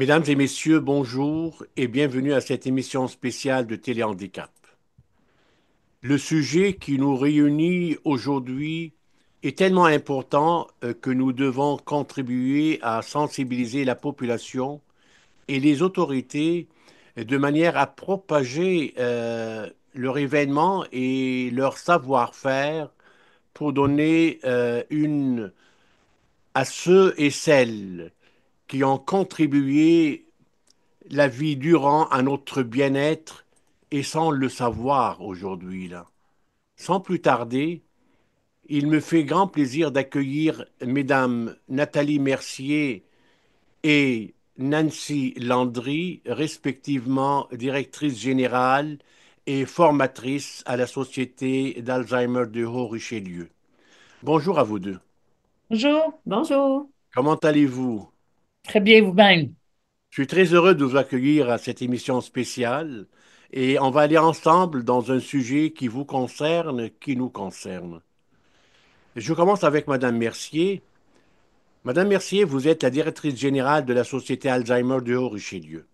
Mesdames et messieurs, bonjour et bienvenue à cette émission spéciale de Téléhandicap. Le sujet qui nous réunit aujourd'hui est tellement important que nous devons contribuer à sensibiliser la population et les autorités de manière à propager leur événement et leur savoir-faire pour donner une à ceux et celles qui ont contribué la vie durant à notre bien-être et sans le savoir aujourd'hui là. Sans plus tarder, il me fait grand plaisir d'accueillir mesdames Nathalie Mercier et Nancy Landry, respectivement directrice générale et formatrice à la Société d'Alzheimer de Haut-Richelieu. Bonjour à vous deux. Bonjour. Bonjour. Comment allez-vous? Très bien vous-même. Je suis très heureux de vous accueillir à cette émission spéciale et on va aller ensemble dans un sujet qui vous concerne, qui nous concerne. Je commence avec Madame Mercier. Madame Mercier, vous êtes la directrice générale de la Société Alzheimer de Haut-Richelieu.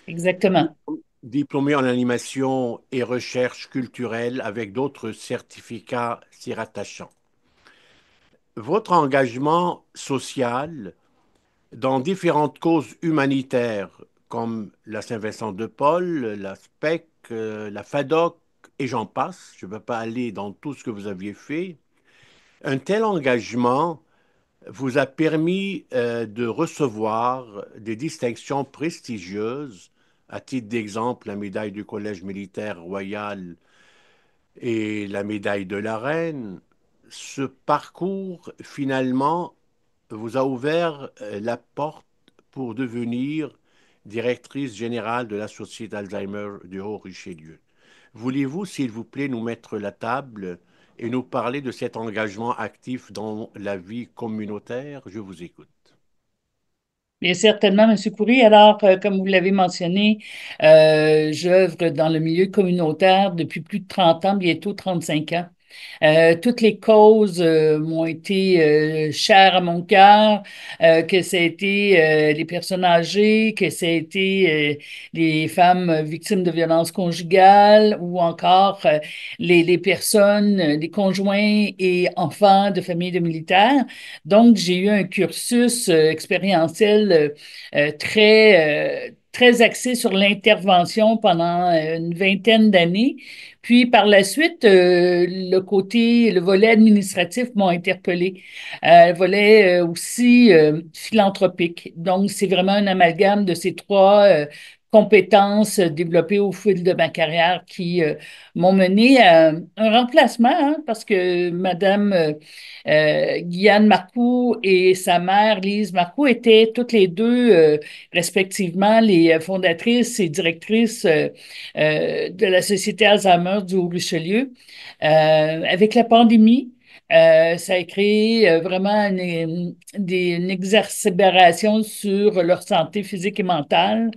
Exactement. Diplômée en animation et recherche culturelle avec d'autres certificats s'y rattachant. Votre engagement social dans différentes causes humanitaires comme la Saint-Vincent de Paul, la SPEC, la FADOC et j'en passe. Je ne vais pas aller dans tout ce que vous aviez fait. Un tel engagement vous a permis de recevoir des distinctions prestigieuses. À titre d'exemple, la médaille du Collège militaire royal et la médaille de la Reine. Ce parcours, finalement, vous a ouvert la porte pour devenir directrice générale de la Société d'Alzheimer du Haut-Richelieu. Voulez-vous, s'il vous plaît, nous mettre la table et nous parler de cet engagement actif dans la vie communautaire? Je vous écoute. Bien certainement, Monsieur Coury. Alors, comme vous l'avez mentionné, j'œuvre dans le milieu communautaire depuis plus de 30 ans, bientôt 35 ans. Toutes les causes m'ont été chères à mon cœur, que ça a été les personnes âgées, que ça a été les femmes victimes de violences conjugales ou encore les personnes, les conjoints et enfants de familles de militaires. Donc, j'ai eu un cursus expérientiel très axé sur l'intervention pendant une vingtaine d'années. Puis par la suite, le volet administratif m'a interpellé. Le volet aussi philanthropique. Donc, c'est vraiment un amalgame de ces trois compétences développées au fil de ma carrière qui m'ont mené à un remplacement, hein, parce que Madame Guyane Marcoux et sa mère, Lise Marcoux, étaient toutes les deux, respectivement, les fondatrices et directrices de la Société Alzheimer du Haut-Richelieu. Avec la pandémie, ça a créé vraiment une exacerbation sur leur santé physique et mentale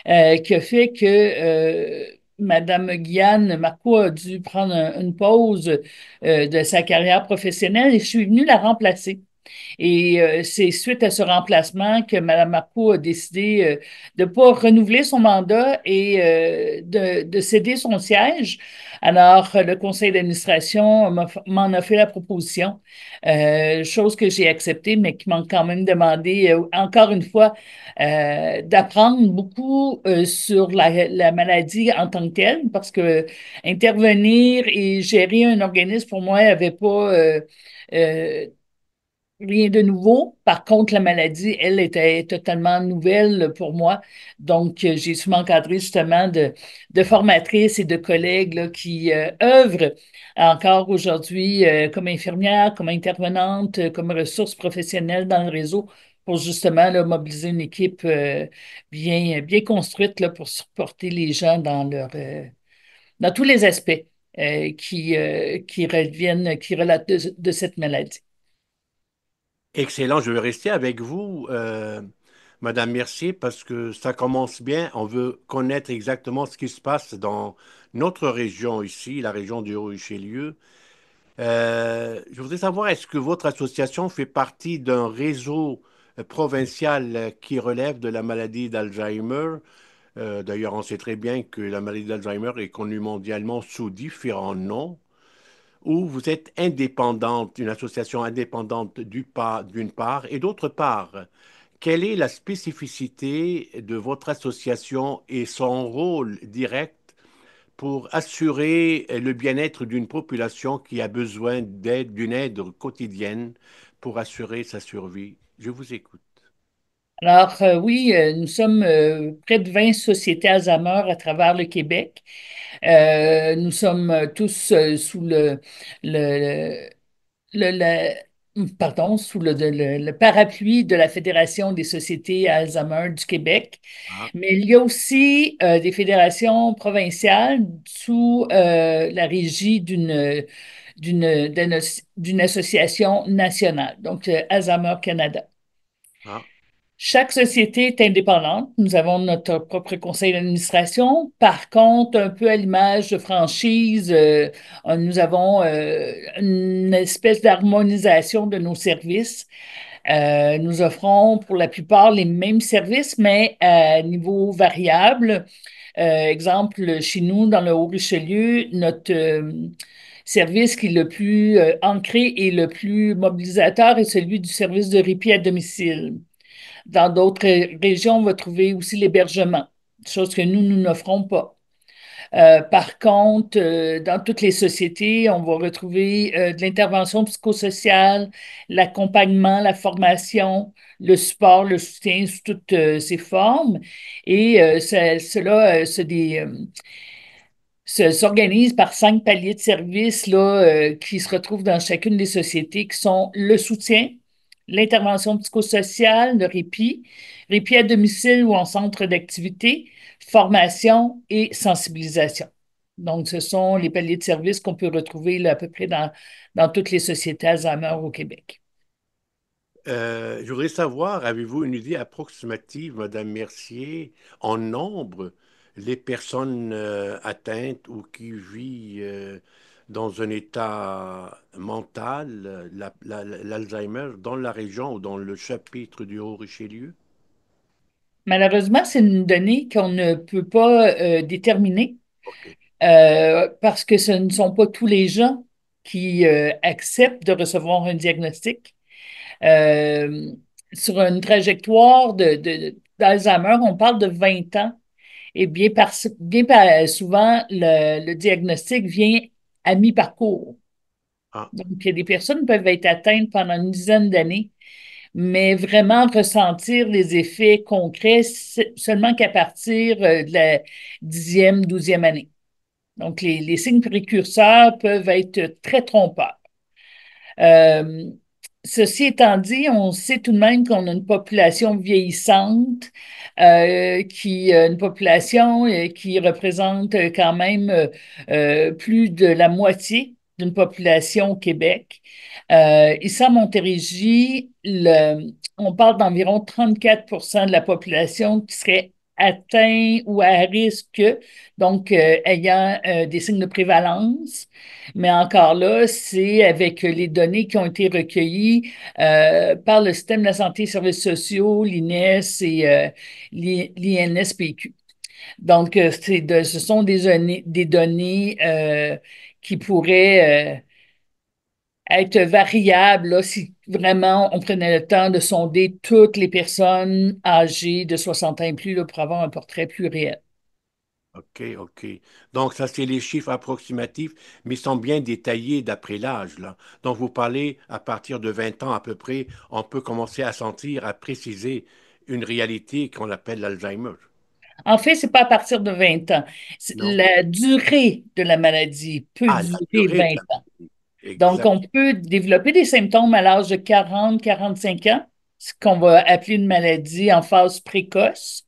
qui a fait que Madame Guyane Marcoux a dû prendre une pause de sa carrière professionnelle et je suis venue la remplacer. Et c'est suite à ce remplacement que Mme Marcoux a décidé de ne pas renouveler son mandat et de céder son siège. Alors, le conseil d'administration m'en a fait la proposition, chose que j'ai acceptée, mais qui m'a quand même demandé, encore une fois, d'apprendre beaucoup sur la maladie en tant que telle, parce que intervenir et gérer un organisme, pour moi, n'avait pas euh, rien de nouveau. Par contre, la maladie, elle, était totalement nouvelle pour moi. Donc, j'ai su m'encadrer justement de formatrices et de collègues là, qui œuvrent encore aujourd'hui comme infirmières, comme intervenantes, comme ressources professionnelles dans le réseau pour justement là, mobiliser une équipe bien construite là, pour supporter les gens dans tous les aspects qui relatent de cette maladie. Excellent, je vais rester avec vous, Madame Mercier, parce que ça commence bien. On veut connaître exactement ce qui se passe dans notre région ici, la région du Haut-Richelieu. Je voudrais savoir, est-ce que votre association fait partie d'un réseau provincial qui relève de la maladie d'Alzheimer. D'ailleurs, on sait très bien que la maladie d'Alzheimer est connue mondialement sous différents noms, où vous êtes indépendante, une association indépendante d'une part, et d'autre part, quelle est la spécificité de votre association et son rôle direct pour assurer le bien-être d'une population qui a besoin d'aide, d'une aide quotidienne pour assurer sa survie? Je vous écoute. Alors, oui, nous sommes près de 20 sociétés Alzheimer à travers le Québec. Nous sommes tous sous le, pardon, sous le parapluie de la Fédération des sociétés Alzheimer du Québec. Ah, Mais il y a aussi des fédérations provinciales sous la régie d'une association nationale, donc Alzheimer Canada. ah, Chaque société est indépendante. Nous avons notre propre conseil d'administration. Par contre, un peu à l'image de franchise, nous avons une espèce d'harmonisation de nos services. Nous offrons pour la plupart les mêmes services, mais à niveau variable. Exemple, chez nous, dans le Haut-Richelieu, notre service qui est le plus ancré et le plus mobilisateur est celui du service de répit à domicile. Dans d'autres régions, on va trouver aussi l'hébergement, chose que nous n'offrons pas. Par contre, dans toutes les sociétés, on va retrouver de l'intervention psychosociale, l'accompagnement, la formation, le support, le soutien sous toutes ses formes. Et cela s'organise par 5 paliers de services là, qui se retrouvent dans chacune des sociétés, qui sont le soutien, l'intervention psychosociale, le répit, répit à domicile ou en centre d'activité, formation et sensibilisation. Donc, ce sont les paliers de services qu'on peut retrouver là, à peu près dans toutes les sociétés Alzheimer au Québec. Je voudrais savoir, avez-vous une idée approximative, Madame Mercier, en nombre, les personnes atteintes ou qui vivent dans un état mental, l'Alzheimer, dans la région ou dans le chapitre du Haut-Richelieu? Malheureusement, c'est une donnée qu'on ne peut pas déterminer OK. parce que ce ne sont pas tous les gens qui acceptent de recevoir un diagnostic. Euh, sur une trajectoire d'Alzheimer, on parle de 20 ans. Et souvent, le diagnostic vient à mi-parcours. Ah, Donc, il y a des personnes qui peuvent être atteintes pendant une dizaine d'années, mais vraiment ressentir les effets concrets seulement qu'à partir de la 10e, 12e année. Donc, les signes précurseurs peuvent être très trompeurs. Euh, Ceci étant dit, on sait tout de même qu'on a une population vieillissante, une population qui représente quand même plus de la moitié d'une population au Québec. Ici à Montérégie, on parle d'environ 34 de la population qui serait atteint ou à risque, donc ayant des signes de prévalence. Mais encore là, c'est avec les données qui ont été recueillies par le système de la santé et services sociaux, l'INES et l'INSPQ. Donc, ce sont des données qui pourraient être variables là, si vraiment on prenait le temps de sonder toutes les personnes âgées de 60 ans et plus là, pour avoir un portrait plus réel. OK, OK. Donc, ça, c'est les chiffres approximatifs, mais ils sont bien détaillés d'après l'âge, là. Donc, vous parlez à partir de 20 ans à peu près, on peut commencer à sentir, à préciser une réalité qu'on appelle l'Alzheimer. En fait, c'est pas à partir de 20 ans. Non? La durée de la maladie peut Ah, la durer durée de 20 la ans. maladie. Donc, on Exact. peut développer des symptômes à l'âge de 40, 45 ans, ce qu'on va appeler une maladie en phase précoce.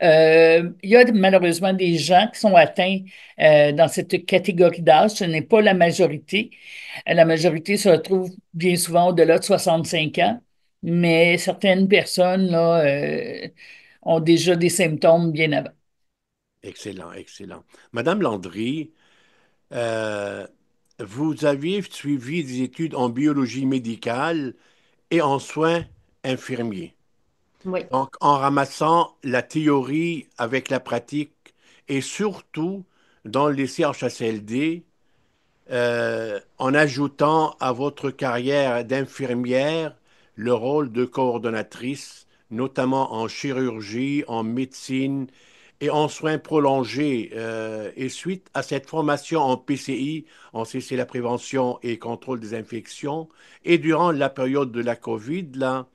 Il y a malheureusement des gens qui sont atteints dans cette catégorie d'âge. Ce n'est pas la majorité. La majorité se retrouve bien souvent au-delà de 65 ans, mais certaines personnes là, ont déjà des symptômes bien avant. Excellent, excellent. Madame Landry, euh, vous aviez suivi des études en biologie médicale et en soins infirmiers. Oui, Donc, en ramassant la théorie avec la pratique et surtout dans les CHSLD, en ajoutant à votre carrière d'infirmière le rôle de coordonnatrice, notamment en chirurgie, en médecine et en soins prolongés. Et suite à cette formation en PCI, en CC la prévention et contrôle des infections, et durant la période de la COVID, là,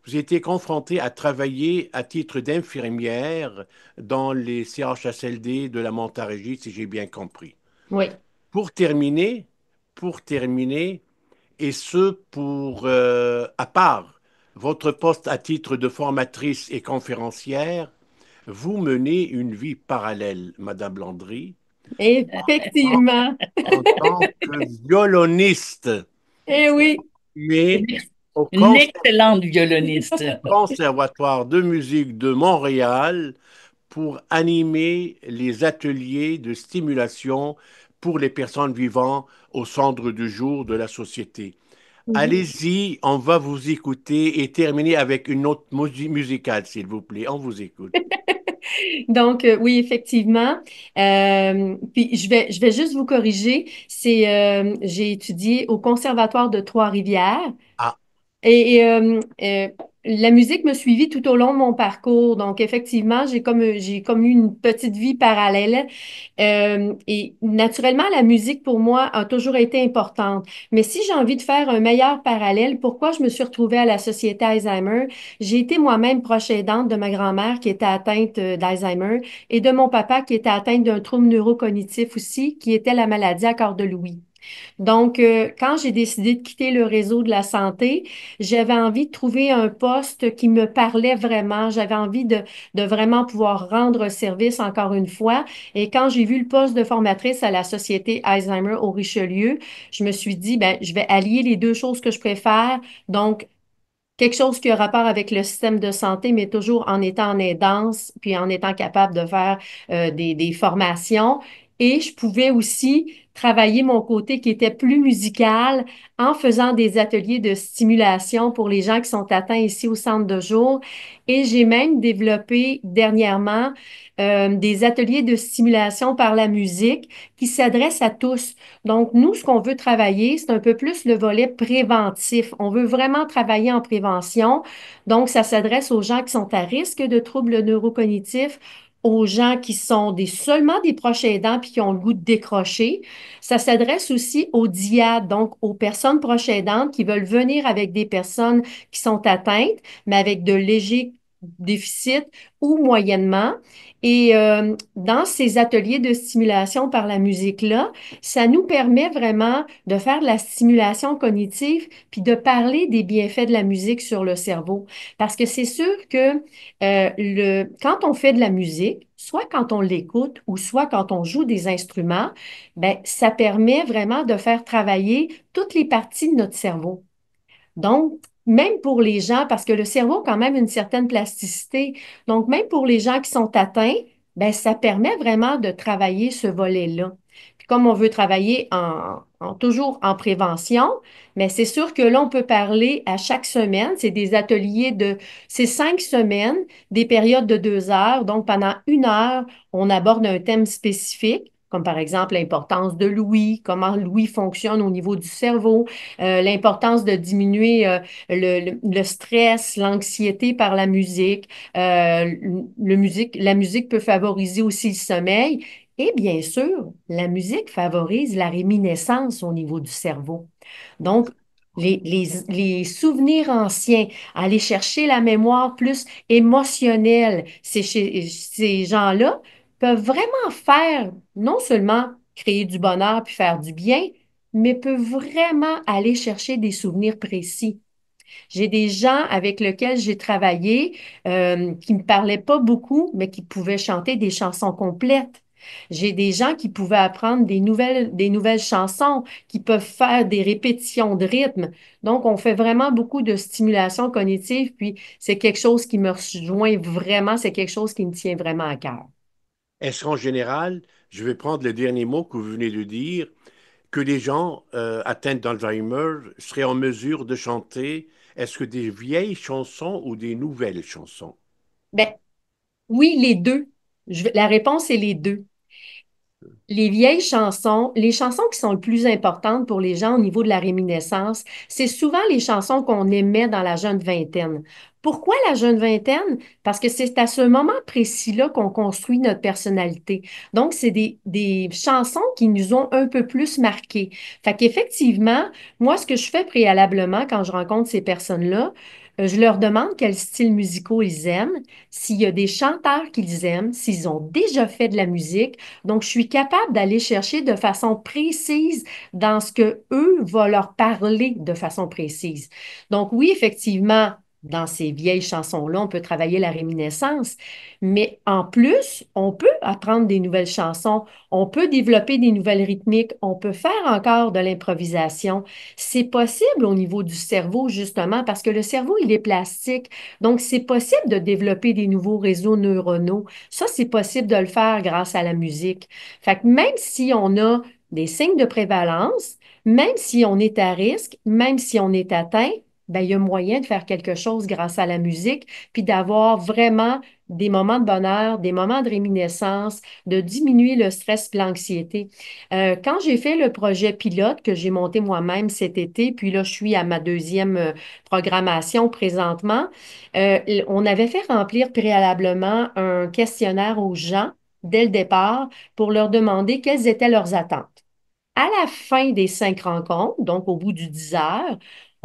vous étiez confronté à travailler à titre d'infirmière dans les CHSLD de la Montargis, si j'ai bien compris. oui. Pour terminer, pour terminer, et ce à part votre poste à titre de formatrice et conférencière, vous menez une vie parallèle, Madame Landry, en, Effectivement. en tant que violoniste, Eh oui. mais au Une excellente violoniste. Conservatoire de musique de Montréal pour animer les ateliers de stimulation pour les personnes vivant au centre du jour de la société. Mhm. Allez-y, on va vous écouter et terminer avec une note musicale, s'il vous plaît. On vous écoute. Donc, oui, effectivement. Puis, je vais juste vous corriger. J'ai étudié au Conservatoire de Trois-Rivières. Ah, Et la musique me suivit tout au long de mon parcours. Donc, effectivement, j'ai comme eu une petite vie parallèle. Et naturellement, la musique pour moi a toujours été importante. Mais si j'ai envie de faire un meilleur parallèle, pourquoi je me suis retrouvée à la Société Alzheimer? J'ai été moi-même proche aidante de ma grand-mère qui était atteinte d'Alzheimer et de mon papa qui était atteint d'un trouble neurocognitif aussi, qui était la maladie à corps de Louis. Donc, quand j'ai décidé de quitter le réseau de la santé, j'avais envie de trouver un poste qui me parlait vraiment. J'avais envie de vraiment pouvoir rendre service encore une fois. Et quand j'ai vu le poste de formatrice à la Société Alzheimer au Richelieu, je me suis dit, ben, je vais allier les deux choses que je préfère. Donc, quelque chose qui a rapport avec le système de santé, mais toujours en étant en aidance, puis en étant capable de faire des formations. Et je pouvais aussi travailler mon côté qui était plus musical en faisant des ateliers de stimulation pour les gens qui sont atteints ici au centre de jour. Et j'ai même développé dernièrement des ateliers de stimulation par la musique qui s'adressent à tous. Donc, nous, ce qu'on veut travailler, c'est un peu plus le volet préventif. On veut vraiment travailler en prévention. Donc, ça s'adresse aux gens qui sont à risque de troubles neurocognitifs, aux gens qui sont seulement des proches aidants puis qui ont le goût de décrocher. Ça s'adresse aussi aux DIAD, donc aux personnes proches aidantes qui veulent venir avec des personnes qui sont atteintes, mais avec de légers déficits ou moyennement. Et dans ces ateliers de stimulation par la musique-là, ça nous permet vraiment de faire de la stimulation cognitive puis de parler des bienfaits de la musique sur le cerveau. Parce que c'est sûr que quand on fait de la musique, soit quand on l'écoute ou soit quand on joue des instruments, ben, ça permet vraiment de faire travailler toutes les parties de notre cerveau. Donc, même pour les gens, parce que le cerveau a quand même une certaine plasticité, donc même pour les gens qui sont atteints, ben, ça permet vraiment de travailler ce volet-là. Puis comme on veut travailler toujours en prévention, mais c'est sûr que là, on peut parler à chaque semaine. C'est 5 semaines, des périodes de 2 heures. Donc, pendant 1 heure, on aborde un thème spécifique, comme par exemple l'importance de l'ouïe, comment l'ouïe fonctionne au niveau du cerveau, l'importance de diminuer le stress, l'anxiété par la musique. La musique peut favoriser aussi le sommeil. Et bien sûr, la musique favorise la réminiscence au niveau du cerveau. Donc, les souvenirs anciens, aller chercher la mémoire plus émotionnelle, ces gens-là peuvent vraiment faire, non seulement créer du bonheur puis faire du bien, mais peuvent vraiment aller chercher des souvenirs précis. J'ai des gens avec lesquels j'ai travaillé qui ne me parlaient pas beaucoup, mais qui pouvaient chanter des chansons complètes. J'ai des gens qui pouvaient apprendre des nouvelles chansons, qui peuvent faire des répétitions de rythme. Donc, on fait vraiment beaucoup de stimulation cognitive, puis c'est quelque chose qui me rejoint vraiment, c'est quelque chose qui me tient vraiment à cœur. est-ce qu'en général, je vais prendre le dernier mot que vous venez de dire, que les gens atteints d'Alzheimer seraient en mesure de chanter Est-ce que des vieilles chansons ou des nouvelles chansons? Ben, oui, les deux. La réponse est les deux. Les vieilles chansons, les chansons qui sont le plus importantes pour les gens au niveau de la réminiscence, c'est souvent les chansons qu'on aimait dans la jeune vingtaine. Pourquoi la jeune vingtaine? Parce que c'est à ce moment précis-là qu'on construit notre personnalité. Donc, c'est des chansons qui nous ont un peu plus marqués. Fait qu'effectivement, moi, ce que je fais préalablement quand je rencontre ces personnes-là, je leur demande quels styles musicaux ils aiment, s'il y a des chanteurs qu'ils aiment, s'ils ont déjà fait de la musique. Donc, je suis capable d'aller chercher de façon précise dans ce que eux vont leur parler de façon précise. Donc, oui, effectivement, dans ces vieilles chansons-là, on peut travailler la réminiscence, mais en plus, on peut apprendre des nouvelles chansons, on peut développer des nouvelles rythmiques, on peut faire encore de l'improvisation. C'est possible au niveau du cerveau, justement, parce que le cerveau, il est plastique. Donc, c'est possible de développer des nouveaux réseaux neuronaux. Ça, c'est possible de le faire grâce à la musique. Fait que même si on a des signes de prévalence, même si on est à risque, même si on est atteint, ben, il y a moyen de faire quelque chose grâce à la musique, puis d'avoir vraiment des moments de bonheur, des moments de réminiscence, de diminuer le stress et l'anxiété. Quand j'ai fait le projet pilote que j'ai monté moi-même cet été, puis là, je suis à ma deuxième programmation présentement, on avait fait remplir préalablement un questionnaire aux gens dès le départ pour leur demander quelles étaient leurs attentes. À la fin des 5 rencontres, donc au bout du 10 heures,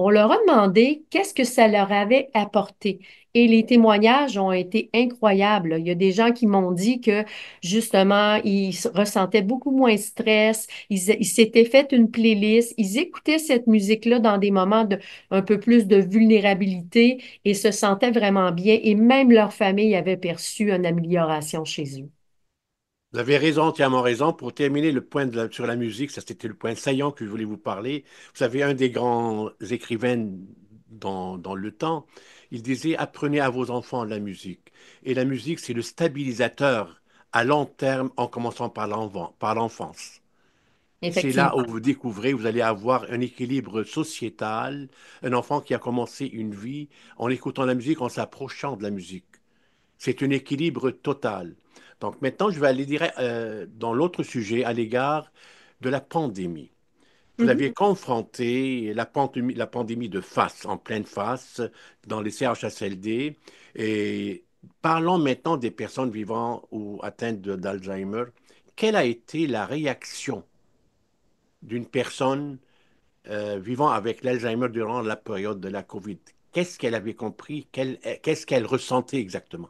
on leur a demandé qu'est-ce que ça leur avait apporté. Et les témoignages ont été incroyables. Il y a des gens qui m'ont dit que justement, ils ressentaient beaucoup moins de stress, ils s'étaient fait une playlist, ils écoutaient cette musique-là dans des moments de un peu plus de vulnérabilité et se sentaient vraiment bien. Et même leur famille avait perçu une amélioration chez eux. Vous avez raison, entièrement raison. Pour terminer le point sur la musique, ça c'était le point saillant que je voulais vous parler. Vous savez, un des grands écrivains dans le temps, il disait, apprenez à vos enfants la musique. Et la musique, c'est le stabilisateur à long terme en commençant par l'enfance. C'est là où Effectivement. vous découvrez, vous allez avoir un équilibre sociétal, un enfant qui a commencé une vie en écoutant la musique, en s'approchant de la musique. C'est un équilibre total. Donc maintenant, je vais aller dire dans l'autre sujet à l'égard de la pandémie. Vous Mhm. aviez confronté la pandémie de face, en pleine face, dans les CHSLD. Et parlons maintenant des personnes vivant ou atteintes d'Alzheimer. Quelle a été la réaction d'une personne vivant avec l'Alzheimer durant la période de la COVID? Qu'est-ce qu'elle avait compris? Qu'est-ce qu'elle ressentait exactement?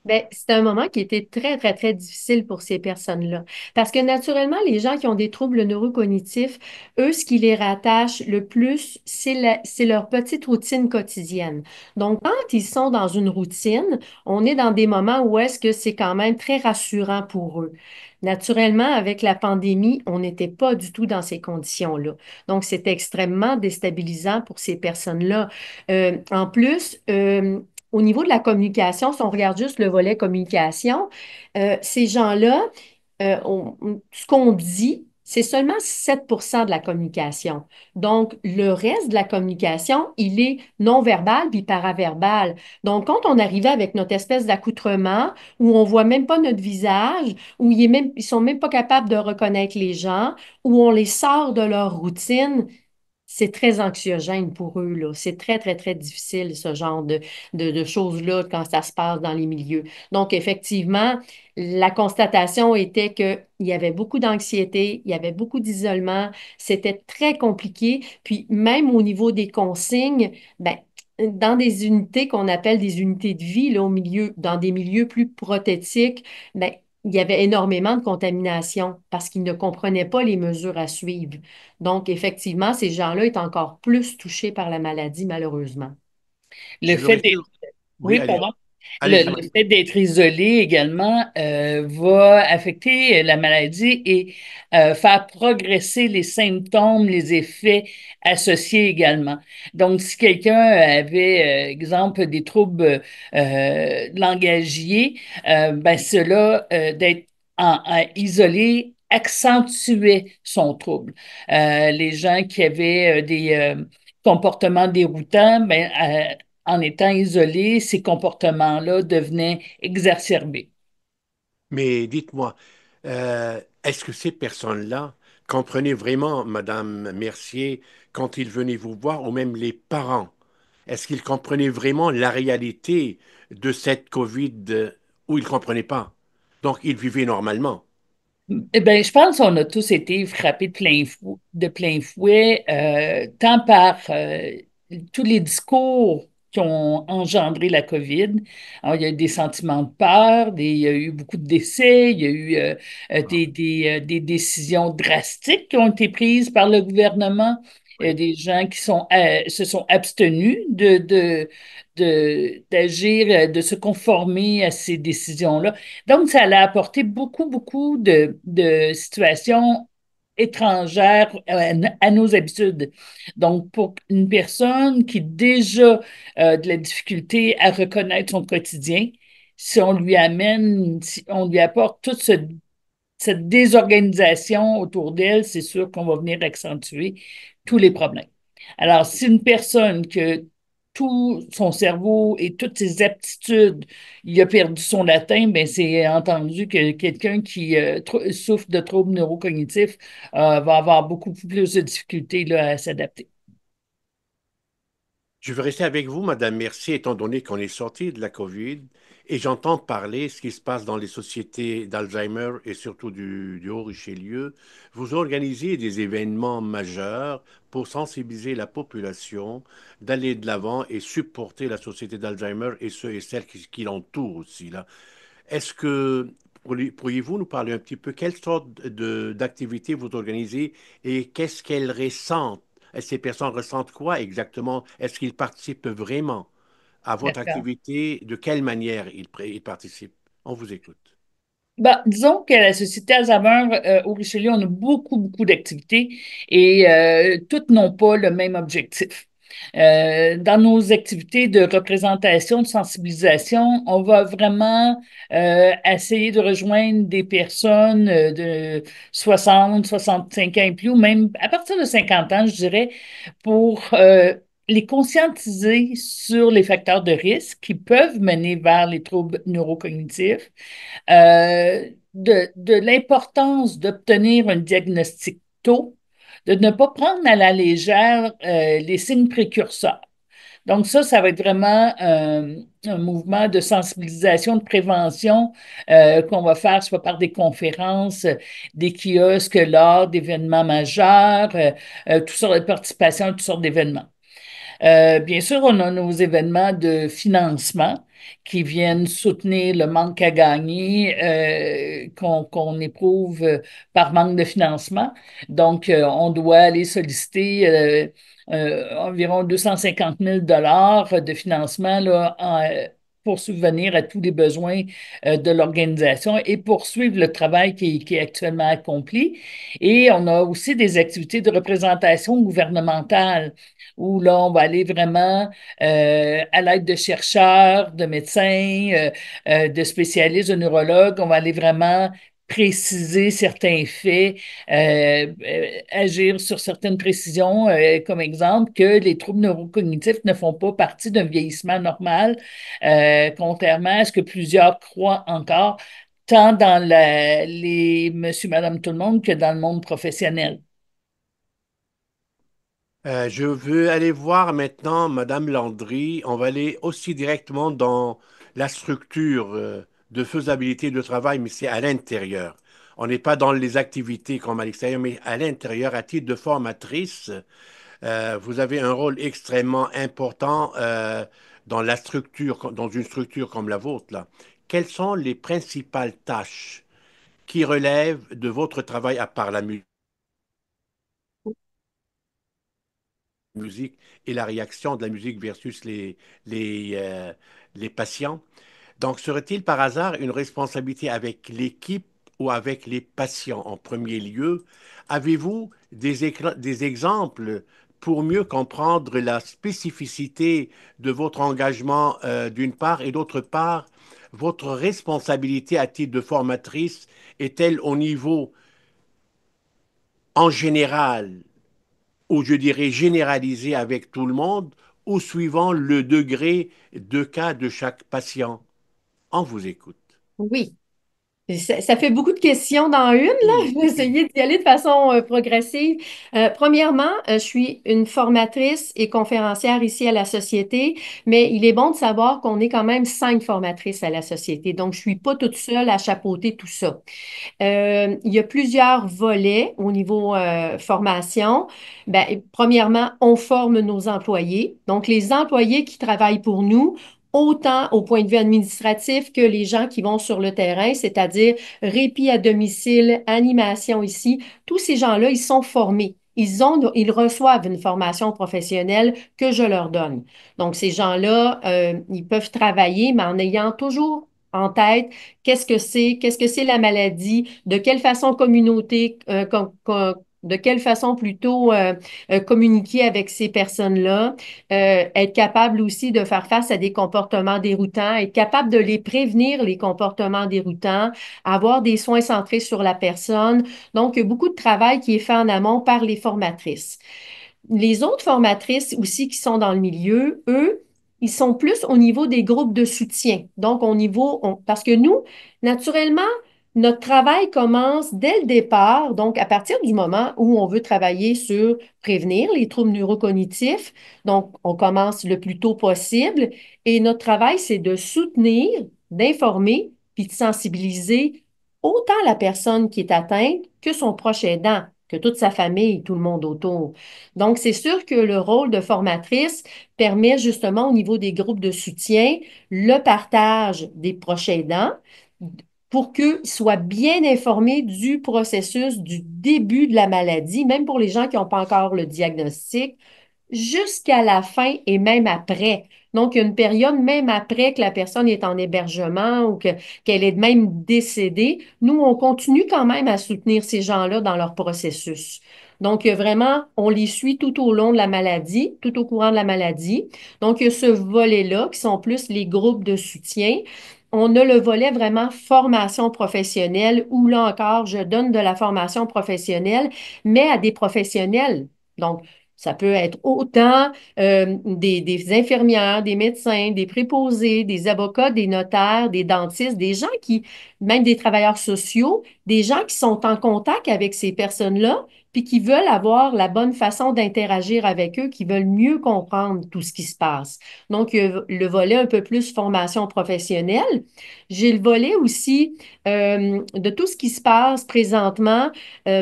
Ben, c'est un moment qui était très, très, très difficile pour ces personnes-là. Parce que naturellement, les gens qui ont des troubles neurocognitifs, eux, ce qui les rattache le plus, c'est leur petite routine quotidienne. Donc, quand ils sont dans une routine, on est dans des moments où est-ce que c'est quand même très rassurant pour eux. Naturellement, avec la pandémie, on n'était pas du tout dans ces conditions-là. Donc, c'était extrêmement déstabilisant pour ces personnes-là. En plus, au niveau de la communication, si on regarde juste le volet communication, ces gens-là, ce qu'on dit, c'est seulement 7% de la communication. Donc, le reste de la communication, il est non-verbal puis paraverbal. Donc, quand on arrivait avec notre espèce d'accoutrement où on voit même pas notre visage, où ils sont même pas capables de reconnaître les gens, où on les sort de leur routine, c'est très anxiogène pour eux, là. C'est très, très, très difficile, ce genre de choses-là, quand ça se passe dans les milieux. Donc, effectivement, la constatation était qu'il y avait beaucoup d'anxiété, il y avait beaucoup d'isolement, c'était très compliqué. Puis, même au niveau des consignes, ben, dans des unités qu'on appelle des unités de vie, là, dans des milieux plus prothétiques, ben, il y avait énormément de contamination parce qu'ils ne comprenaient pas les mesures à suivre. Donc, effectivement, ces gens-là sont encore plus touchés par la maladie, malheureusement. Le Je fait voudrais d'être, juste... Oui, oui, allez, pardon. allez-y. Le fait d'être isolé également va affecter la maladie et faire progresser les symptômes, les effets associés également. Donc, si quelqu'un avait, exemple, des troubles langagiers, ben cela, d'être isolé accentuait son trouble. Les gens qui avaient comportements déroutants, ben, en étant isolés, ces comportements-là devenaient exacerbés. Mais dites-moi, est-ce que ces personnes-là comprenaient vraiment, Madame Mercier, quand ils venaient vous voir, ou même les parents, est-ce qu'ils comprenaient vraiment la réalité de cette COVID ou ils ne comprenaient pas? Donc, ils vivaient normalement. Eh bien, je pense qu'on a tous été frappés de plein fouet, tant par tous les discours qui ont engendré la COVID. Alors, il y a eu des sentiments de peur, il y a eu beaucoup de décès, il y a eu des décisions drastiques qui ont été prises par le gouvernement. Il y a Oui. des gens qui se sont abstenus d'agir, de se conformer à ces décisions-là. Donc, ça a apporté beaucoup, beaucoup de situations étrangères à nos habitudes. Donc, pour une personne qui déjà a de la difficulté à reconnaître son quotidien, si on lui apporte toute cette désorganisation autour d'elle, c'est sûr qu'on va venir accentuer tous les problèmes. Alors, si une personne que tout son cerveau et toutes ses aptitudes, il a perdu son latin, ben c'est entendu que quelqu'un qui souffre de troubles neurocognitifs va avoir beaucoup plus de difficultés là, à s'adapter. Je veux rester avec vous, Madame Mercier, étant donné qu'on est sorti de la COVID et j'entends parler ce qui se passe dans les sociétés d'Alzheimer et surtout du Haut-Richelieu. Vous organisez des événements majeurs pour sensibiliser la population, d'aller de l'avant et supporter la société d'Alzheimer et ceux et celles qui l'entourent aussi, là. Est-ce que pourriez-vous nous parler un petit peu quelle sorte d'activités vous organisez et qu'est-ce qu'elles ressentent? Ces personnes ressentent quoi exactement? Est-ce qu'ils participent vraiment à votre D'accord. activité? De quelle manière ils participent? On vous écoute. Ben, disons que la Société Alzheimer au Richelieu, on a beaucoup, beaucoup d'activités et toutes n'ont pas le même objectif. Dans nos activités de représentation, de sensibilisation, on va vraiment essayer de rejoindre des personnes de 60, 65 ans et plus, ou même à partir de 50 ans, je dirais, pour les conscientiser sur les facteurs de risque qui peuvent mener vers les troubles neurocognitifs, de l'importance d'obtenir un diagnostic tôt, de ne pas prendre à la légère les signes précurseurs. Donc ça va être vraiment un mouvement de sensibilisation, de prévention qu'on va faire soit par des conférences, des kiosques lors d'événements majeurs, toutes sortes de participations à toutes sortes d'événements. Bien sûr, on a nos événements de financement qui viennent soutenir le manque à gagner qu'on éprouve par manque de financement. Donc, on doit aller solliciter environ 250 000 de financement là, pour subvenir à tous les besoins de l'organisation et poursuivre le travail qui est actuellement accompli. Et on a aussi des activités de représentation gouvernementale où là, on va aller vraiment à l'aide de chercheurs, de médecins, de spécialistes, de neurologues. On va aller vraiment préciser certains faits, agir sur certaines précisions, comme exemple que les troubles neurocognitifs ne font pas partie d'un vieillissement normal, contrairement à ce que plusieurs croient encore, tant dans les monsieur, madame, tout le monde que dans le monde professionnel. Je veux aller voir maintenant Madame Landry. On va aller aussi directement dans la structure de faisabilité de travail, mais c'est à l'intérieur. On n'est pas dans les activités comme à l'extérieur, mais à l'intérieur, à titre de formatrice. Vous avez un rôle extrêmement important dans la structure, dans une structure comme la vôtre, là. Quelles sont les principales tâches qui relèvent de votre travail à part la musique et la réaction de la musique versus les patients? Donc, serait-il par hasard une responsabilité avec l'équipe ou avec les patients en premier lieu? Avez-vous des exemples pour mieux comprendre la spécificité de votre engagement d'une part et d'autre part, votre responsabilité à titre de formatrice est-elle au niveau en général ou je dirais généralisé avec tout le monde, ou suivant le degré de cas de chaque patient? On vous écoute. Oui. Ça fait beaucoup de questions dans une, là. Oui, Je vais oui. essayer d'y aller de façon progressive. Premièrement, je suis une formatrice et conférencière ici à la Société, mais il est bon de savoir qu'on est quand même 5 formatrices à la Société. Donc, je suis pas toute seule à chapeauter tout ça. Il y a plusieurs volets au niveau formation. Ben, premièrement, on forme nos employés. Donc, les employés qui travaillent pour nous, autant au point de vue administratif que les gens qui vont sur le terrain, c'est-à-dire répit à domicile, animation ici, tous ces gens-là, ils sont formés. Ils reçoivent une formation professionnelle que je leur donne. Donc, ces gens-là, ils peuvent travailler, mais en ayant toujours en tête qu'est-ce que c'est la maladie, de quelle façon communauté, de quelle façon plutôt communiquer avec ces personnes-là, être capable aussi de faire face à des comportements déroutants, être capable de les prévenir, les comportements déroutants, avoir des soins centrés sur la personne. Donc, il y a beaucoup de travail qui est fait en amont par les formatrices. Les autres formatrices aussi qui sont dans le milieu, eux, ils sont plus au niveau des groupes de soutien. Donc, parce que nous, naturellement, notre travail commence dès le départ, donc à partir du moment où on veut travailler sur prévenir les troubles neurocognitifs. Donc, on commence le plus tôt possible et notre travail, c'est de soutenir, d'informer, puis de sensibiliser autant la personne qui est atteinte que son proche aidant, que toute sa famille, tout le monde autour. Donc, c'est sûr que le rôle de formatrice permet justement au niveau des groupes de soutien le partage des proches aidants pour qu'ils soient bien informés du processus du début de la maladie, même pour les gens qui n'ont pas encore le diagnostic, jusqu'à la fin et même après. Donc, il y a une période même après que la personne est en hébergement ou qu'elle est même décédée. Nous, on continue quand même à soutenir ces gens-là dans leur processus. Donc, vraiment, on les suit tout au long de la maladie, tout au courant de la maladie. Donc, il y a ce volet-là qui sont plus les groupes de soutien. On a le volet vraiment formation professionnelle où là encore, je donne de la formation professionnelle, mais à des professionnels. Donc, ça peut être autant des infirmières, des médecins, des préposés, des avocats, des notaires, des dentistes, des gens même des travailleurs sociaux, des gens qui sont en contact avec ces personnes-là, puis qui veulent avoir la bonne façon d'interagir avec eux, qui veulent mieux comprendre tout ce qui se passe. Donc, il y a le volet un peu plus formation professionnelle. J'ai le volet aussi de tout ce qui se passe présentement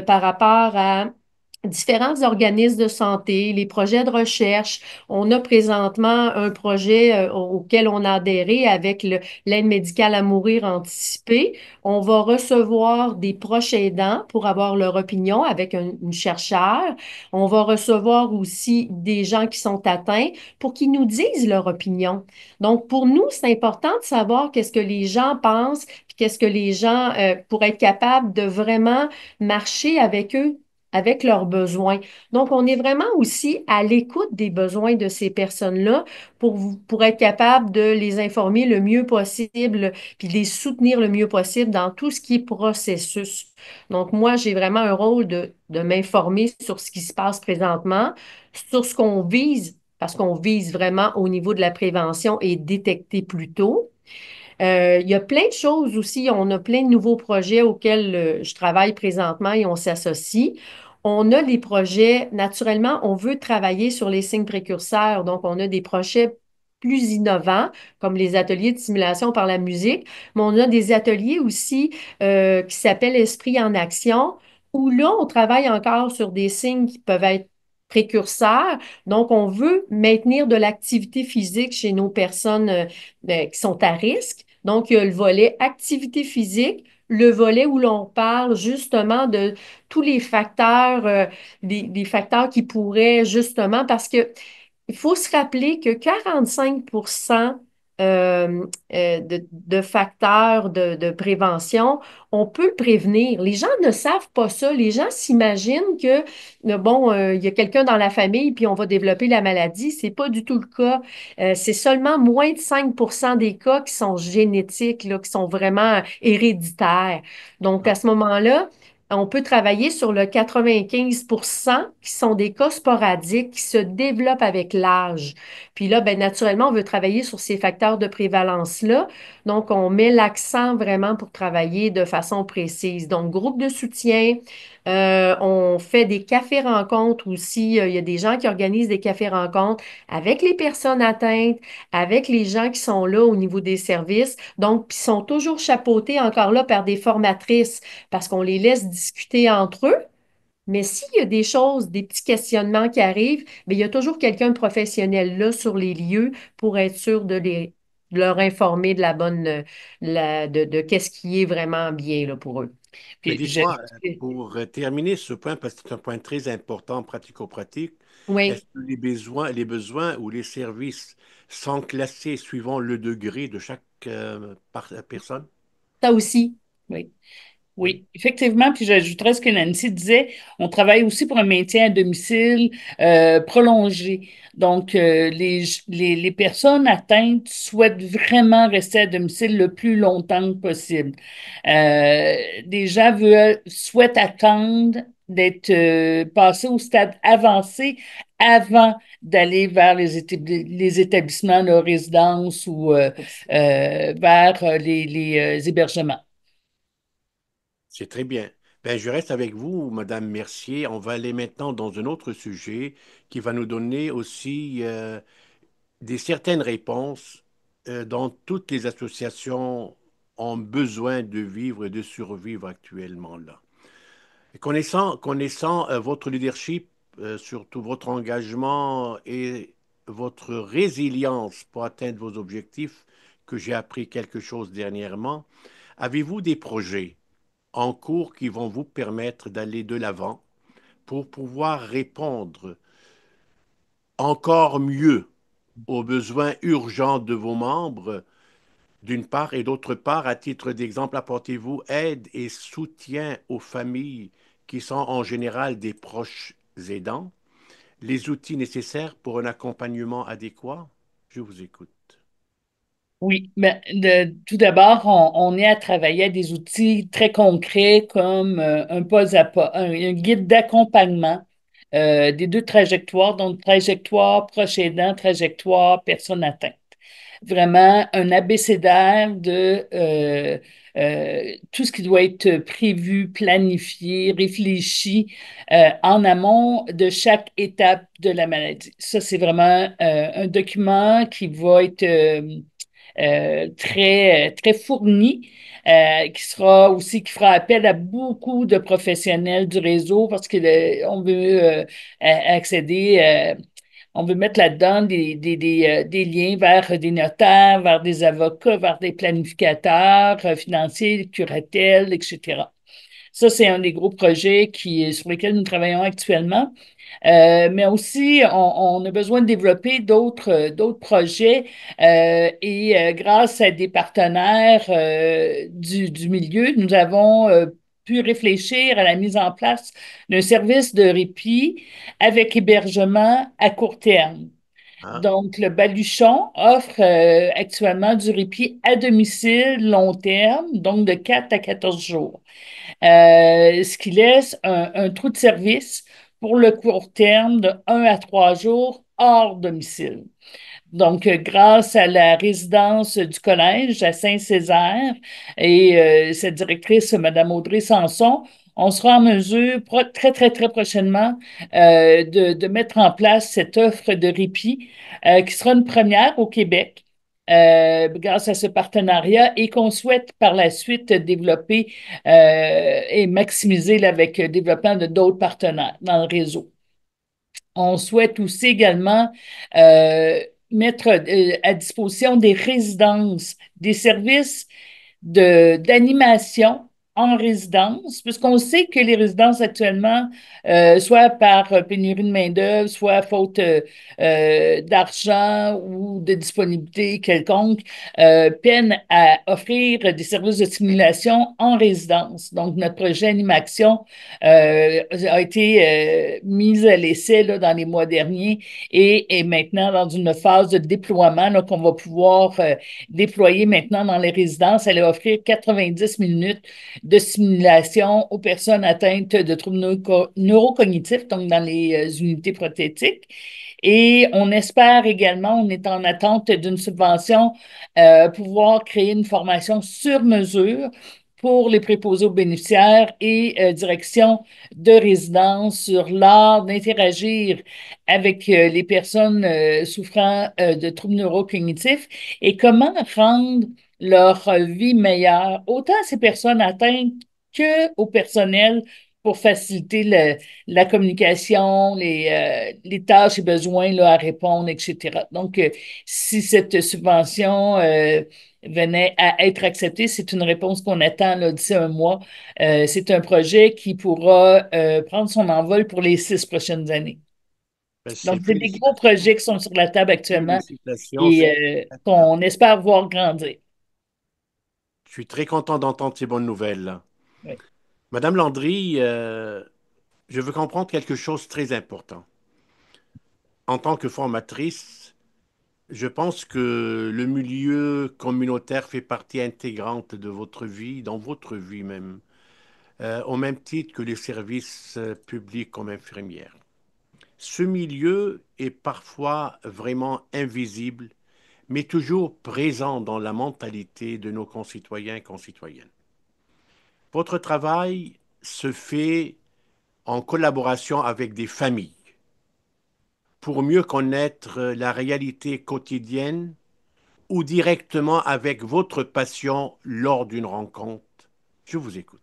par rapport à différents organismes de santé, les projets de recherche. On a présentement un projet auquel on a adhéré avec l'aide médicale à mourir anticipée. On va recevoir des proches aidants pour avoir leur opinion avec une chercheur. On va recevoir aussi des gens qui sont atteints pour qu'ils nous disent leur opinion. Donc, pour nous, c'est important de savoir qu'est-ce que les gens pensent, puis qu'est-ce que les gens, pour être capable de vraiment marcher avec eux avec leurs besoins. Donc, on est vraiment aussi à l'écoute des besoins de ces personnes-là pour être capable de les informer le mieux possible, puis de les soutenir le mieux possible dans tout ce qui est processus. Donc, moi, j'ai vraiment un rôle de m'informer sur ce qui se passe présentement, sur ce qu'on vise, parce qu'on vise vraiment au niveau de la prévention et détecter plus tôt. Il y a plein de choses aussi. On a plein de nouveaux projets auxquels je travaille présentement et on s'associe. On a des projets, naturellement, on veut travailler sur les signes précurseurs. Donc, on a des projets plus innovants, comme les ateliers de simulation par la musique, mais on a des ateliers aussi qui s'appellent Esprit en action, où là, on travaille encore sur des signes qui peuvent être précurseurs. Donc, on veut maintenir de l'activité physique chez nos personnes qui sont à risque. Donc, il y a le volet activité physique, le volet où l'on parle justement de tous les facteurs, des facteurs qui pourraient justement, parce que il faut se rappeler que 45% de facteurs de prévention, on peut le prévenir. Les gens ne savent pas ça. Les gens s'imaginent que, bon, il y a quelqu'un dans la famille, puis on va développer la maladie. C'est pas du tout le cas. C'est seulement moins de 5% des cas qui sont génétiques, là, qui sont vraiment héréditaires. Donc, à ce moment-là, on peut travailler sur le 95% qui sont des cas sporadiques qui se développent avec l'âge. Puis là, ben, naturellement, on veut travailler sur ces facteurs de prévalence-là. Donc, on met l'accent vraiment pour travailler de façon précise. Donc, groupe de soutien, on fait des cafés-rencontres aussi. Il y a des gens qui organisent des cafés-rencontres avec les personnes atteintes, avec les gens qui sont là au niveau des services. Donc, ils sont toujours chapeautés encore là par des formatrices parce qu'on les laisse discuter entre eux. Mais s'il y a des choses, des petits questionnements qui arrivent, bien, il y a toujours quelqu'un de professionnel là sur les lieux pour être sûr de leur informer de la bonne, de qu'est-ce qui est vraiment bien là, pour eux. Mais Puis, dites-moi, pour terminer ce point, parce que c'est un point très important pratico-pratique, est-ce Oui, que les besoins ou les services sont classés suivant le degré de chaque personne? ça aussi. oui. Oui. Oui, effectivement. Puis j'ajouterais ce que Nancy disait. On travaille aussi pour un maintien à domicile prolongé. Donc, les personnes atteintes souhaitent vraiment rester à domicile le plus longtemps que possible. Des gens souhaitent attendre d'être passés au stade avancé avant d'aller vers les établissements de résidence ou vers les hébergements. C'est très bien. Ben, je reste avec vous, Madame Mercier. On va aller maintenant dans un autre sujet qui va nous donner aussi des certaines réponses dont toutes les associations ont besoin de vivre et de survivre actuellement là. Et connaissant votre leadership, surtout votre engagement et votre résilience pour atteindre vos objectifs, que j'ai appris quelque chose dernièrement, avez-vous des projets en cours qui vont vous permettre d'aller de l'avant pour pouvoir répondre encore mieux aux besoins urgents de vos membres, d'une part, et d'autre part, à titre d'exemple, apportez-vous aide et soutien aux familles qui sont en général des proches aidants, les outils nécessaires pour un accompagnement adéquat? Je vous écoute. Oui, ben, tout d'abord, on est à travailler à des outils très concrets comme un pas à pas, un guide d'accompagnement des deux trajectoires, donc trajectoire proche aidant, trajectoire personne atteinte. Vraiment un abécédaire de tout ce qui doit être prévu, planifié, réfléchi en amont de chaque étape de la maladie. Ça, c'est vraiment un document qui va être très fourni, qui fera appel à beaucoup de professionnels du réseau parce qu'on veut accéder, on veut mettre là-dedans des liens vers des notaires, vers des avocats, vers des planificateurs financiers, curatelles, etc. Ça, c'est un des gros projets sur lesquels nous travaillons actuellement. Mais aussi, on a besoin de développer d'autres projets et grâce à des partenaires du milieu, nous avons pu réfléchir à la mise en place d'un service de répit avec hébergement à court terme. Hein? Donc, le Baluchon offre actuellement du répit à domicile long terme, donc de 4 à 14 jours. Ce qui laisse un trou de service pour le court terme de 1 à 3 jours hors domicile. Donc, grâce à la résidence du collège à Saint-Césaire et sa directrice, Mme Audrey Sanson, on sera en mesure très, très, très prochainement de mettre en place cette offre de répit qui sera une première au Québec. Grâce à ce partenariat et qu'on souhaite par la suite développer et maximiser là, avec le développement de d'autres partenaires dans le réseau. On souhaite aussi également euh, mettre à disposition des résidences, des services d'animation en résidence, puisqu'on sait que les résidences actuellement, soit par pénurie de main-d'œuvre, soit faute d'argent ou de disponibilité quelconque, peinent à offrir des services de stimulation en résidence. Donc, notre projet Animaction a été mis à l'essai là, dans les mois derniers et est maintenant dans une phase de déploiement là, qu'on va pouvoir déployer maintenant dans les résidences. Elle va offrir 90 minutes de stimulation aux personnes atteintes de troubles neurocognitifs, donc dans les unités prothétiques. Et on espère également, on est en attente d'une subvention, pouvoir créer une formation sur mesure pour les préposés aux bénéficiaires et direction de résidence sur l'art d'interagir avec les personnes souffrant de troubles neurocognitifs et comment rendre leur vie meilleure, autant à ces personnes atteintes que au personnel pour faciliter la communication, les tâches et besoins là, à répondre, etc. Donc, si cette subvention venait à être acceptée, c'est une réponse qu'on attend là, d'ici un mois. C'est un projet qui pourra prendre son envol pour les 6 prochaines années. Ben, c'est Donc, c'est des gros félicitations. projets qui sont sur la table actuellement Félicitations, et c'est excellent. qu'on espère voir grandir. Je suis très content d'entendre ces bonnes nouvelles. Oui. Madame Landry, je veux comprendre quelque chose de très important. En tant que formatrice, je pense que le milieu communautaire fait partie intégrante de votre vie, dans votre vie même, au même titre que les services publics comme infirmière. Ce milieu est parfois vraiment invisible, mais toujours présent dans la mentalité de nos concitoyens et concitoyennes. Votre travail se fait en collaboration avec des familles pour mieux connaître la réalité quotidienne ou directement avec votre patient lors d'une rencontre. Je vous écoute.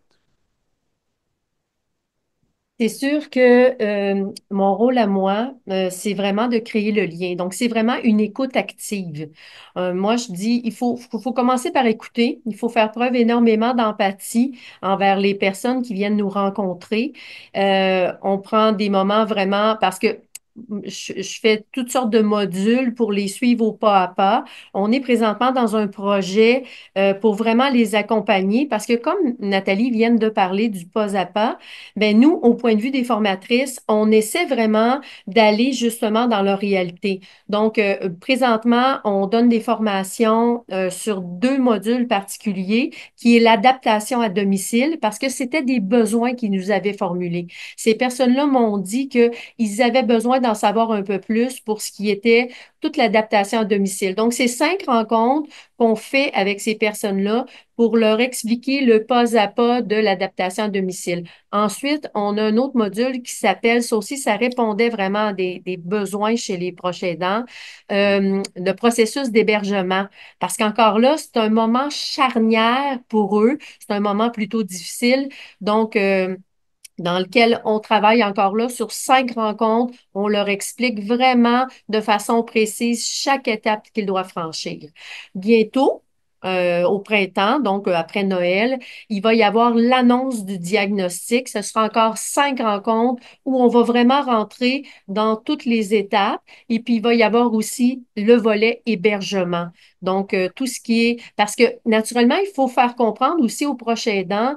C'est sûr que mon rôle à moi, c'est vraiment de créer le lien. Donc, c'est vraiment une écoute active. Moi, je dis, il faut commencer par écouter. Il faut faire preuve énormément d'empathie envers les personnes qui viennent nous rencontrer. On prend des moments vraiment parce que je fais toutes sortes de modules pour les suivre au pas à pas. On est présentement dans un projet pour vraiment les accompagner parce que comme Nathalie vient de parler du pas à pas, ben nous, au point de vue des formatrices, on essaie vraiment d'aller justement dans leur réalité. Donc, présentement, on donne des formations sur 2 modules particuliers, qui est l'adaptation à domicile, parce que c'était des besoins qu'ils nous avaient formulés. Ces personnes-là m'ont dit qu'ils avaient besoin d'en savoir un peu plus pour ce qui était toute l'adaptation à domicile. Donc, c'est 5 rencontres qu'on fait avec ces personnes-là pour leur expliquer le pas à pas de l'adaptation à domicile. Ensuite, on a un autre module qui s'appelle, ça aussi, ça répondait vraiment à des besoins chez les proches aidants, le processus d'hébergement. Parce qu'encore là, c'est un moment charnière pour eux, c'est un moment plutôt difficile. Donc, dans lequel on travaille encore là sur 5 rencontres. On leur explique vraiment de façon précise chaque étape qu'ils doivent franchir. Bientôt, au printemps, donc après Noël, il va y avoir l'annonce du diagnostic. Ce sera encore 5 rencontres où on va vraiment rentrer dans toutes les étapes. Et puis, il va y avoir aussi le volet hébergement. Donc, tout ce qui est... Parce que, naturellement, il faut faire comprendre aussi aux proches aidants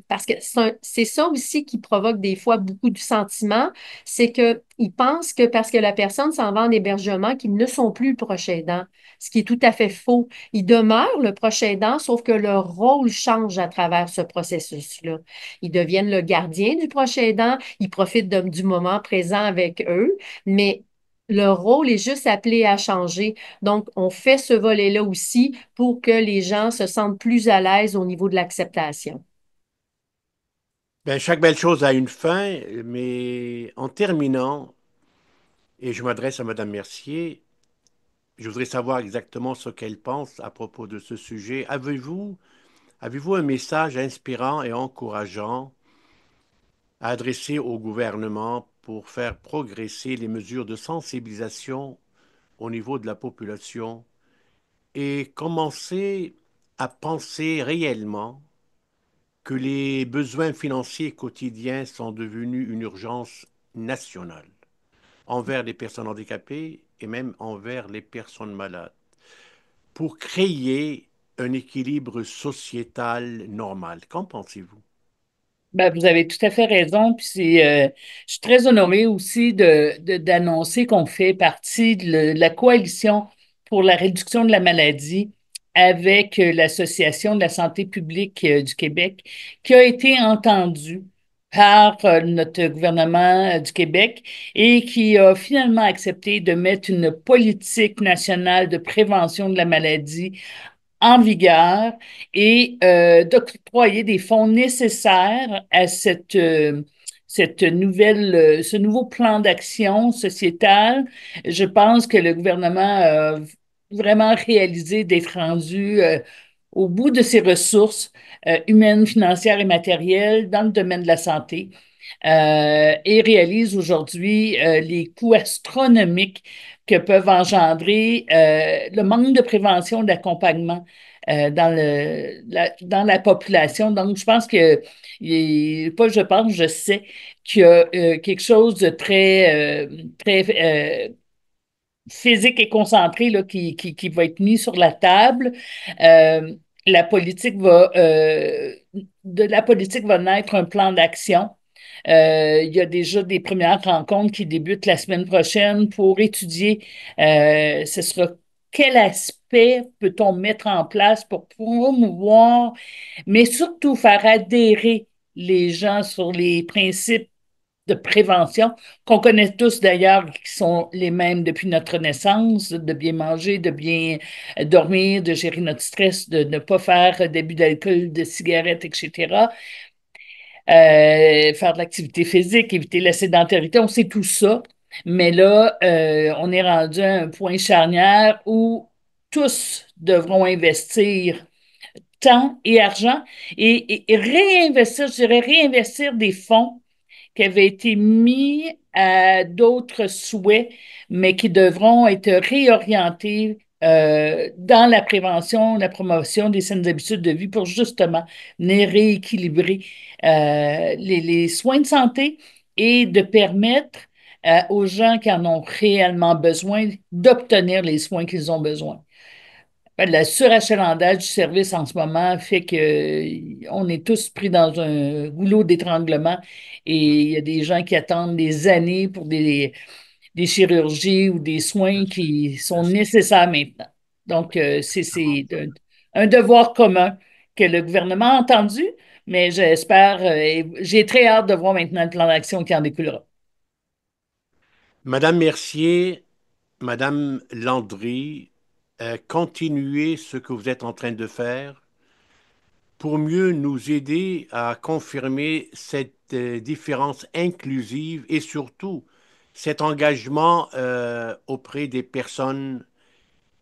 parce que c'est ça aussi qui provoque des fois beaucoup de sentiments, c'est qu'ils pensent que parce que la personne s'en va en hébergement, qu'ils ne sont plus le proche aidant, ce qui est tout à fait faux. Ils demeurent le proche aidant, sauf que leur rôle change à travers ce processus-là. Ils deviennent le gardien du proche aidant, ils profitent du moment présent avec eux, mais leur rôle est juste appelé à changer. Donc, on fait ce volet-là aussi pour que les gens se sentent plus à l'aise au niveau de l'acceptation. Ben, chaque belle chose a une fin, mais en terminant, et je m'adresse à Madame Mercier, je voudrais savoir exactement ce qu'elle pense à propos de ce sujet. Avez-vous un message inspirant et encourageant à adresser au gouvernement pour faire progresser les mesures de sensibilisation au niveau de la population et commencer à penser réellement que les besoins financiers quotidiens sont devenus une urgence nationale envers les personnes handicapées et même envers les personnes malades, pour créer un équilibre sociétal normal. Qu'en pensez-vous? Ben, vous avez tout à fait raison. Puis je suis très honorée aussi d'annoncer qu'on fait partie de la coalition pour la réduction de la maladie avec l'Association de la santé publique du Québec, qui a été entendue par notre gouvernement du Québec et qui a finalement accepté de mettre une politique nationale de prévention de la maladie en vigueur et d'octroyer des fonds nécessaires à cette nouvelle, ce nouveau plan d'action sociétal. Je pense que le gouvernement a vraiment réalisé d'être rendu au bout de ses ressources humaines, financières et matérielles dans le domaine de la santé. Et réalise aujourd'hui les coûts astronomiques que peuvent engendrer le manque de prévention, d'accompagnement dans la population. Donc, je pense que, pas je pense, je sais qu'il y a quelque chose de très physique et concentré là, qui va être mis sur la table. Euh, la politique de la politique va naître un plan d'action. Il y a déjà des premières rencontres qui débutent la semaine prochaine pour étudier ce sera quel aspect peut-on mettre en place pour promouvoir, mais surtout faire adhérer les gens sur les principes de prévention, qu'on connaît tous d'ailleurs, qui sont les mêmes depuis notre naissance, de bien manger, de bien dormir, de gérer notre stress, de ne pas faire d'abus d'alcool, de cigarettes, etc. Faire de l'activité physique, éviter la sédentarité, on sait tout ça. Mais là, on est rendu à un point charnière où tous devront investir temps et argent et réinvestir, je dirais réinvestir des fonds qui avaient été mis à d'autres souhaits, mais qui devront être réorientés dans la prévention, la promotion des saines habitudes de vie pour justement venir rééquilibrer les soins de santé et de permettre aux gens qui en ont réellement besoin d'obtenir les soins qu'ils ont besoin. Le surachalandage du service en ce moment fait que on est tous pris dans un goulot d'étranglement et il y a des gens qui attendent des années pour des chirurgies ou des soins qui sont nécessaires maintenant. Donc, c'est un devoir commun que le gouvernement a entendu, mais j'espère, j'ai très hâte de voir maintenant le plan d'action qui en découlera. Madame Mercier, Madame Landry, continuez ce que vous êtes en train de faire pour mieux nous aider à confirmer cette différence inclusive et surtout cet engagement auprès des personnes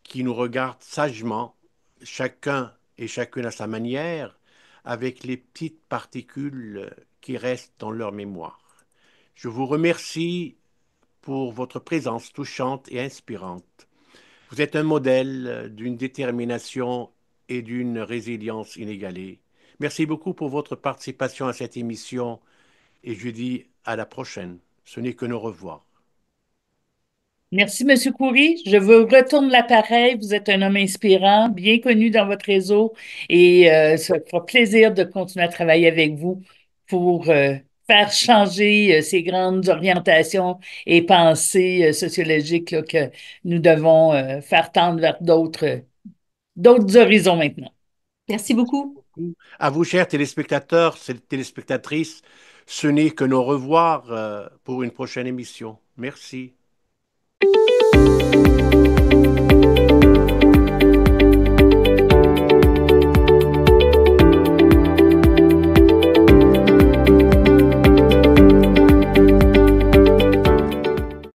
qui nous regardent sagement, chacun et chacune à sa manière, avec les petites particules qui restent dans leur mémoire. Je vous remercie pour votre présence touchante et inspirante. Vous êtes un modèle d'une détermination et d'une résilience inégalée. Merci beaucoup pour votre participation à cette émission et je dis à la prochaine. Ce n'est que nos revoirs. Merci, Monsieur Coury. Je vous retourne l'appareil. Vous êtes un homme inspirant, bien connu dans votre réseau et ça me fera plaisir de continuer à travailler avec vous pour faire changer ces grandes orientations et pensées sociologiques là, que nous devons faire tendre vers d'autres horizons maintenant. Merci beaucoup. À vous, chers téléspectateurs, téléspectatrices, ce n'est que nos revoirs pour une prochaine émission. Merci.